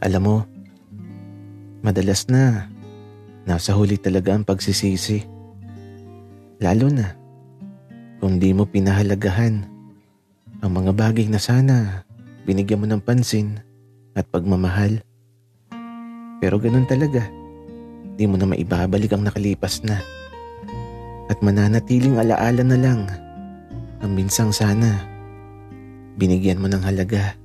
Alam mo, madalas na nasa huli talaga ang pagsisisi. Lalo na kung di mo pinahalagahan ang mga bagay na sana binigyan mo ng pansin at pagmamahal. Pero ganun talaga, di mo na maibabalik ang nakalipas na. At mananatiling alaala na lang ang minsang sana binigyan mo ng halaga.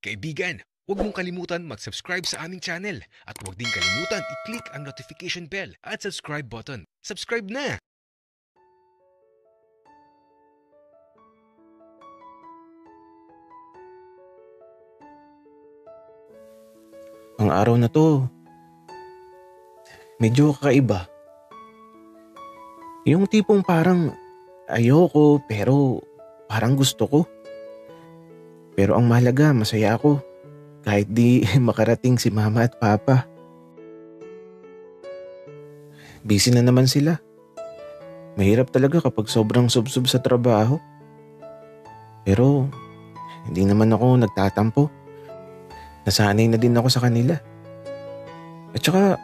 Kaibigan, huwag mong kalimutan mag-subscribe sa aming channel at huwag din kalimutan i-click ang notification bell at subscribe button. Subscribe na! Ang araw na to, medyo kakaiba. Yung tipong parang ayoko pero parang gusto ko. Pero ang mahalaga, masaya ako kahit di makarating si mama at papa. Busy na naman sila. Mahirap talaga kapag sobrang subsob sa trabaho. Pero hindi naman ako nagtatampo. Nasanay na din ako sa kanila. At saka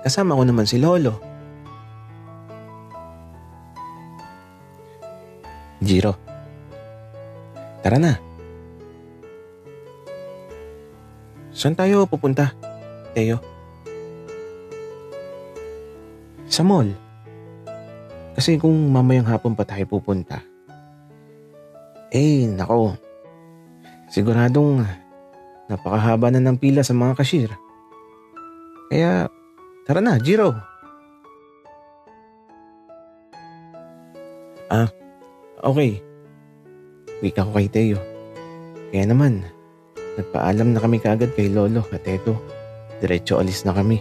kasama ko naman si Lolo. Jiro, tara na. Saan tayo pupunta, Teo? Sa mall. Kasi kung mamayang hapon pa tayo pupunta, nako, siguradong napakahaba na ng pila sa mga cashier. Kaya tara na, Jiro. Okay. Wika ko kay Teo. Kaya naman, nagpaalam na kami kagad kay Lolo at eto, diretso alis na kami.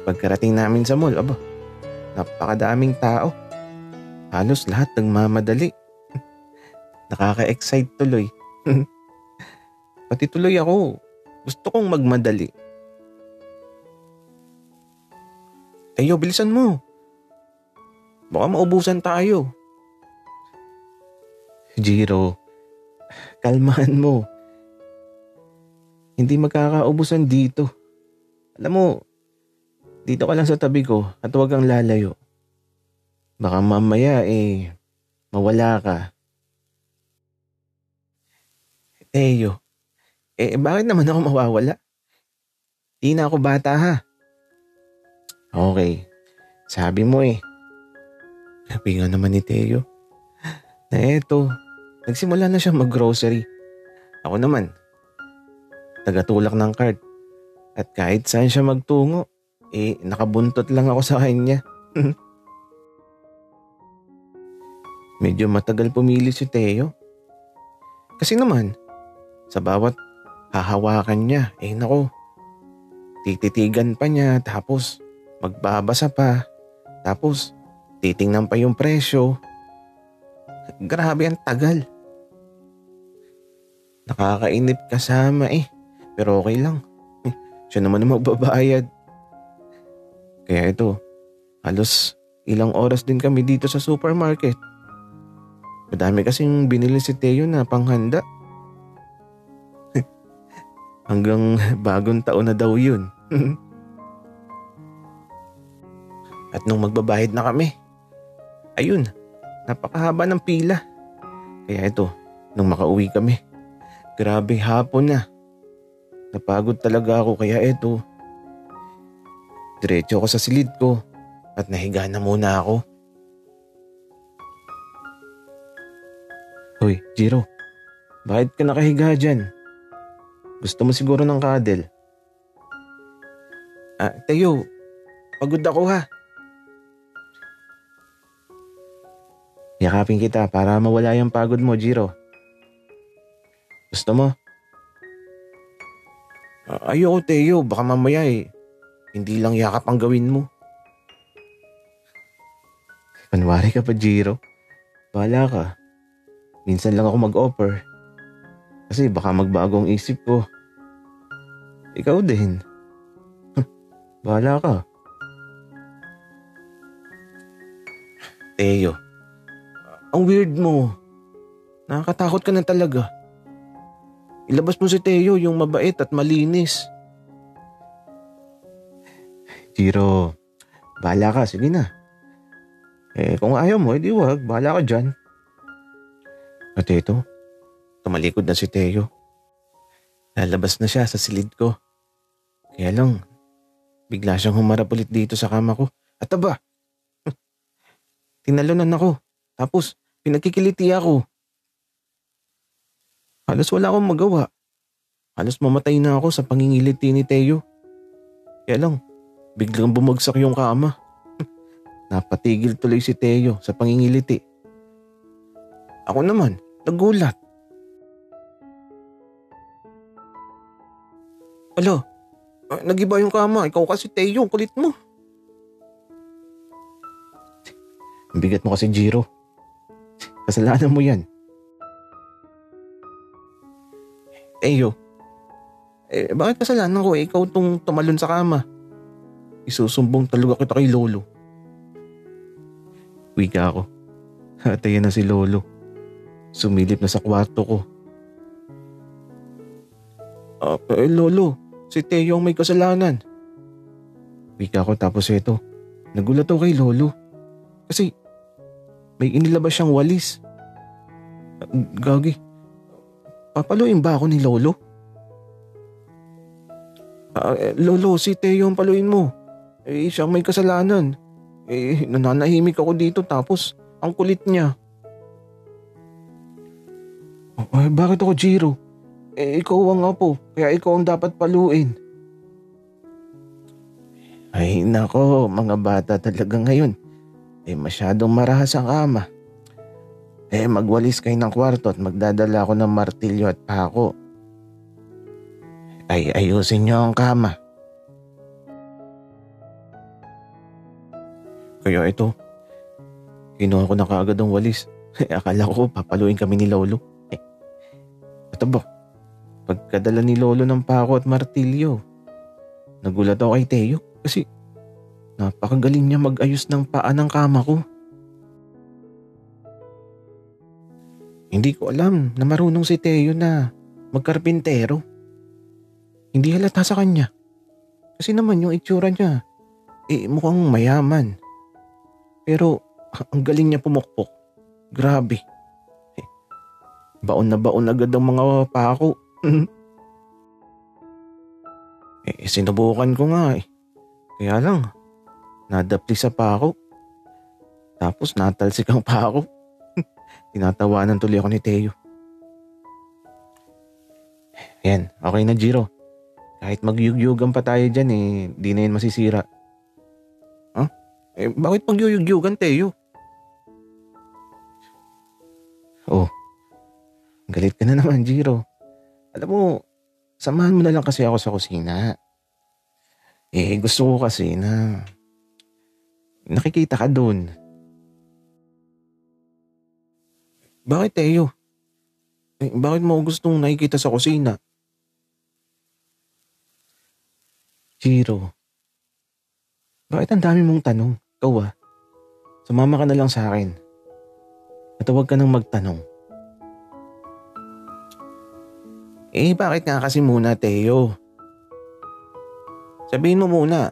Pagkarating namin sa mall, napakadaming tao. Halos lahat nagmamadali. Nakaka-excite tuloy. Pati tuloy ako, gusto kong magmadali. Teo, bilisan mo. Baka maubusan tayo. Jiro, kalmahan mo. Hindi magkakaubusan dito. Alam mo, dito ka lang sa tabi ko at huwag kang lalayo. Baka mamaya mawala ka. Teo, bakit naman ako mawawala? Di na ako bata ha. Okay, sabi mo Sabi nga naman ni Teo na eto, nagsimula na siya mag-grocery. Ako naman, tagatulak ng cart. At kahit saan siya magtungo, nakabuntot lang ako sa kanya. Medyo matagal pumili si Teo. Kasi naman, sa bawat hahawakan niya, nako, tititigan pa niya, tapos magbabasa pa, tapos titingnan pa yung presyo. Grabe ang tagal. Nakakainip kasama pero okay lang. Siya naman ang magbabayad. Kaya ito, halos ilang oras din kami dito sa supermarket. Madami kasing binili si Teo na panghanda. Hanggang bagong taon na daw yun. At nung magbabayad na kami, ayun, napakahaba ng pila. Kaya ito, nung makauwi kami, grabe hapon na. Napagod talaga ako kaya ito, diretso ako sa silid ko at nahiga na muna ako. Hoy, Jiro, bakit ka nakahiga dyan? Gusto mo siguro ng cuddle? Teo, pagod ako ha. Yakapin kita para mawala yung pagod mo, Jiro. Gusto mo? Ayoko, Teo. Baka mamaya hindi lang yakap ang gawin mo. Panwari ka pa, Jiro. Bahala ka. Minsan lang ako mag-offer. Kasi baka magbago ang isip ko. Ikaw din. Bahala ka. Teo, ang weird mo. Nakakatakot ka na talaga. Ilabas mo si Teo, yung mabait at malinis. Jiro, bahala ka, sige na. Kung ayaw mo, edi wag, bahala ka dyan. At ito, tumalikod na si Teo. Lalabas na siya sa silid ko. Kaya lang, bigla siyang humarap ulit dito sa kama ko. At aba, tinalunan ako. Tapos, pinagkikiliti ako. Halos wala akong magawa. Halos mamatay na ako sa pangingiliti ni Teo. Kaya lang, biglang bumagsak yung kama. Napatigil tuloy si Teo sa pangingiliti. Ako naman, nagulat. Alo, nagiba yung kama. Ikaw kasi Teo, kulit mo. Ang bigat mo kasi, Jiro. Kasalanan mo yan. Teo, bakit kasalanan ko? Ikaw tong tumalon sa kama. Isusumbong talaga kita kay Lolo. Wika ako. At ayan na si Lolo. Sumilip na sa kwarto ko. Lolo, si Teo ang may kasalanan. Wika ko tapos ito. Nagulat ako kay Lolo. Kasi may inilabas siyang walis. Gagi, papaluin ba ako ni Lolo? Lolo, si Teo ang paluin mo. Siya ang may kasalanan. Nananahimik ako dito tapos ang kulit niya. Bakit ako, Jiro? Ikaw ang apo, kaya ikaw ang dapat paluin. Ay nako, mga bata talaga ngayon. Masyadong marahas ang ama. Magwalis kayo ng kwarto at magdadala ako ng martilyo at pako. Ayusin niyo ang kama. Kaya ito, kinuha ko na kaagad ang walis. Akala ko papaluin kami ni Lolo. Ito ba? Pagkadala ni Lolo ng pako at martilyo, nagulat ako kay Teo kasi napakagaling niya mag-ayos ng paa ng kama ko. Hindi ko alam na marunong si Teo na magkarpintero. Hindi halata sa kanya. Kasi naman yung itsura niya, mukhang mayaman. Pero ang galing niya pumukpok. Grabe. Baon na baon agad ang mga pako. Sinubukan ko nga eh. Kaya lang, nadapli sa pako. Tapos natalsik ang pako. Tinatawanan tuloy ako ni Teo. Yan, okay na Jiro. Kahit magyugyugan pa tayo dyan di na yan masisira. Huh? Bakit magyugyugan, Teo? Oh, galit ka na naman, Jiro. Alam mo, samahan mo na lang kasi ako sa kusina. Gusto ko kasi na nakikita ka doon. Bakit, Teo? Bakit mo gustong nakikita sa kusina? Jiro, bakit ang dami mong tanong? Ikaw sumama ka na lang sa akin. At huwag ka nang magtanong. Bakit nga kasi muna, Teo? Sabihin mo muna.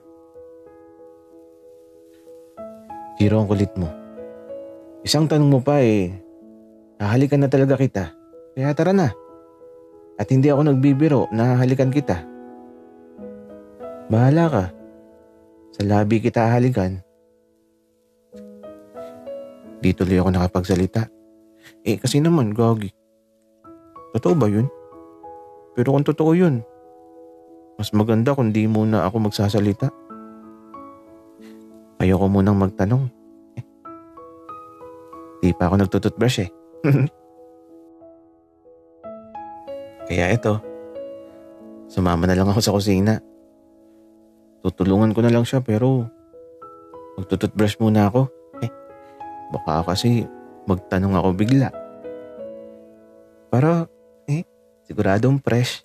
Jiro, ang kulit mo. Isang tanong mo pa hahalikan na talaga kita. Kaya tara na. At hindi ako nagbibiro na hahalikan kita. Bahala ka. Sa labi kita hahalikan. Di tuloy ako nakapagsalita. Kasi naman, gagi. Totoo ba yun? Pero kung totoo yun, mas maganda kung di muna ako magsasalita. Ayoko munang magtanong. Di pa ako nagtututbrush Kaya ito, sumama na lang ako sa kusina. Tutulungan ko na lang siya pero magtututbrush muna ako. Baka kasi magtanong ako bigla. Para, siguradong fresh.